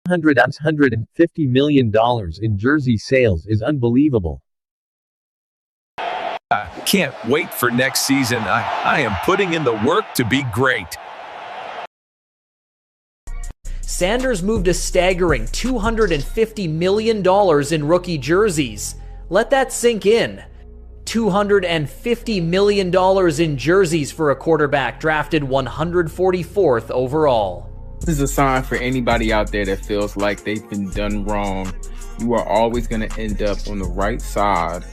$150 million in jersey sales is unbelievable. I can't wait for next season. I am putting in the work to be great. Sanders moved a staggering $250 million in rookie jerseys. Let that sink in. $250 million in jerseys for a quarterback drafted 144th overall. This is a sign for anybody out there that feels like they've been done wrong. You are always going to end up on the right side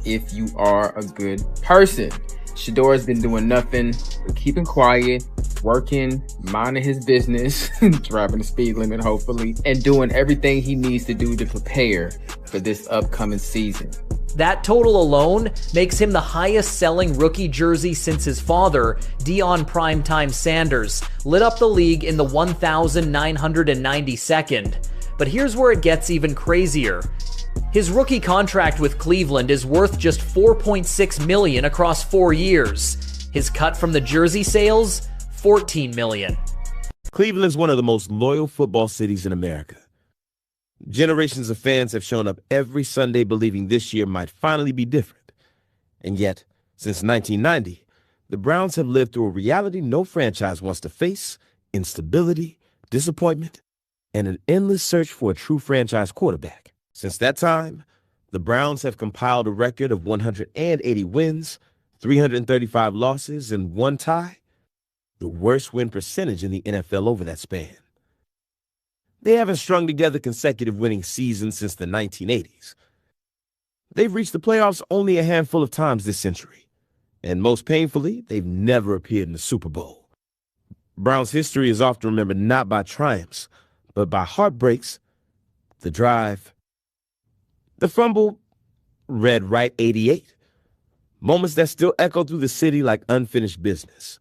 if you are a good person. Shedeur has been doing nothing but keeping quiet, working, minding his business, driving the speed limit hopefully, and doing everything he needs to do to prepare for this upcoming season. That total alone makes him the highest selling rookie jersey since his father, Deion Primetime Sanders, lit up the league in the 1992nd. But here's where it gets even crazier. His rookie contract with Cleveland is worth just $4.6 million across 4 years. His cut from the jersey sales, $14 million. Cleveland is one of the most loyal football cities in America. Generations of fans have shown up every Sunday believing this year might finally be different. And yet, since 1990, the Browns have lived through a reality no franchise wants to face: instability, disappointment, and an endless search for a true franchise quarterback. Since that time, the Browns have compiled a record of 180 wins, 335 losses, and 1 tie, the worst win percentage in the NFL over that span. They haven't strung together consecutive winning seasons since the 1980s. They've reached the playoffs only a handful of times this century, and most painfully, they've never appeared in the Super Bowl. Browns history is often remembered not by triumphs, but by heartbreaks, the drive, the fumble, red right 88, moments that still echo through the city like unfinished business.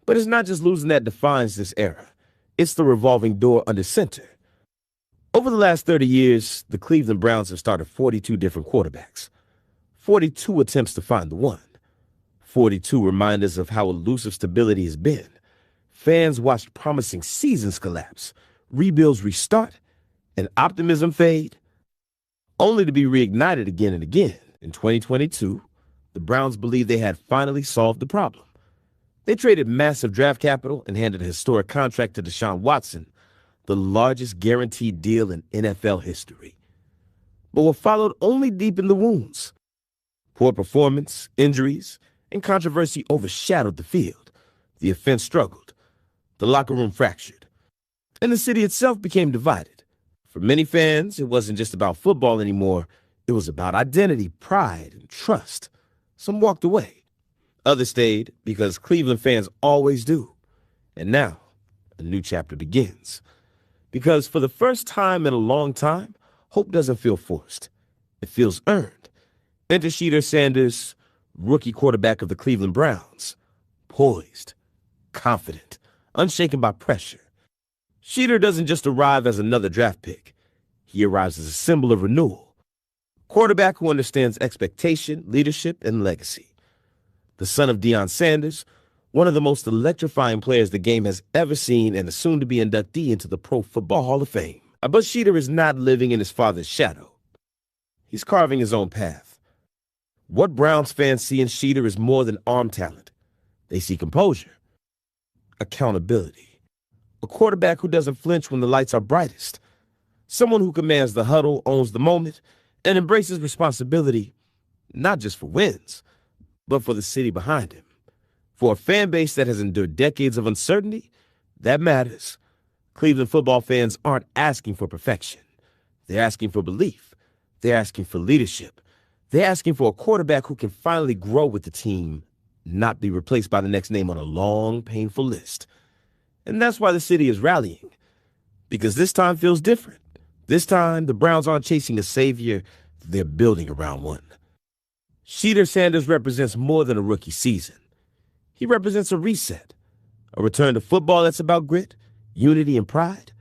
But it's not just losing that defines this era. It's the revolving door under center. Over the last 30 years, the Cleveland Browns have started 42 different quarterbacks, 42 attempts to find the one, 42 reminders of how elusive stability has been. Fans watched promising seasons collapse, rebuilds restart, and optimism fade, only to be reignited again and again. In 2022, the Browns believed they had finally solved the problem. They traded massive draft capital and handed a historic contract to Deshaun Watson, the largest guaranteed deal in NFL history. But what followed only deepened the wounds. Poor performance, injuries, and controversy overshadowed the field. The offense struggled. The locker room fractured. And the city itself became divided. For many fans, it wasn't just about football anymore. It was about identity, pride, and trust. Some walked away. Others stayed because Cleveland fans always do. And now, a new chapter begins. Because for the first time in a long time, hope doesn't feel forced. It feels earned. Enter Shedeur Sanders, rookie quarterback of the Cleveland Browns. Poised, confident, unshaken by pressure. Shedeur doesn't just arrive as another draft pick. He arrives as a symbol of renewal. Quarterback who understands expectation, leadership, and legacy. The son of Deion Sanders, one of the most electrifying players the game has ever seen and a soon-to-be inductee into the Pro Football Hall of Fame. But Shedeur is not living in his father's shadow. He's carving his own path. What Browns fans see in Shedeur is more than arm talent. They see composure, accountability, a quarterback who doesn't flinch when the lights are brightest, someone who commands the huddle, owns the moment, and embraces responsibility, not just for wins, but for the city behind him. For a fan base that has endured decades of uncertainty, that matters. Cleveland football fans aren't asking for perfection. They're asking for belief. They're asking for leadership. They're asking for a quarterback who can finally grow with the team, not be replaced by the next name on a long, painful list. And that's why the city is rallying. Because this time feels different. This time, the Browns aren't chasing a savior. They're building around one. Shedeur Sanders represents more than a rookie season. He represents a reset, a return to football that's about grit, unity, and pride,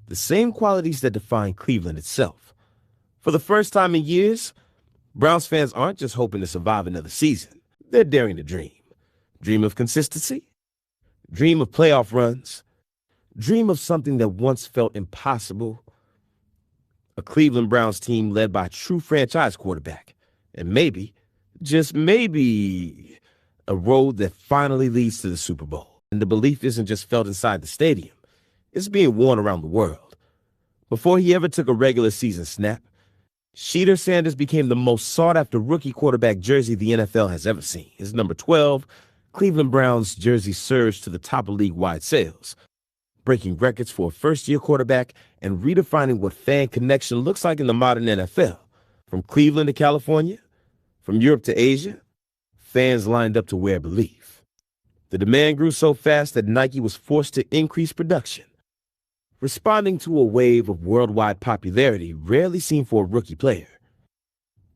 the same qualities that define Cleveland itself. For the first time in years, Browns fans aren't just hoping to survive another season. They're daring to dream. Dream of consistency, dream of playoff runs, dream of something that once felt impossible. A Cleveland Browns team led by a true franchise quarterback. And maybe, just maybe, a road that finally leads to the Super Bowl. And the belief isn't just felt inside the stadium. It's being worn around the world. Before he ever took a regular season snap, Shedeur Sanders became the most sought-after rookie quarterback jersey the NFL has ever seen. His number 12, Cleveland Browns jersey surged to the top of league-wide sales, breaking records for a first-year quarterback and redefining what fan connection looks like in the modern NFL. From Cleveland to California, from Europe to Asia, fans lined up to wear belief. The demand grew so fast that Nike was forced to increase production, responding to a wave of worldwide popularity rarely seen for a rookie player.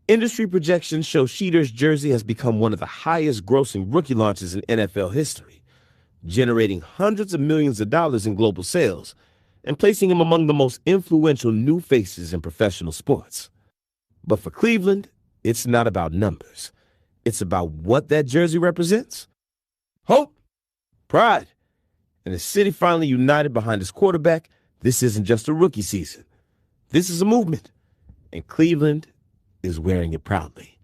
Industry projections show Shedeur's jersey has become one of the highest-grossing rookie launches in NFL history, generating hundreds of millions of dollars in global sales and placing him among the most influential new faces in professional sports. But for Cleveland, it's not about numbers. It's about what that jersey represents. Hope, pride, and the city finally united behind his quarterback. This isn't just a rookie season. This is a movement, and Cleveland is wearing it proudly.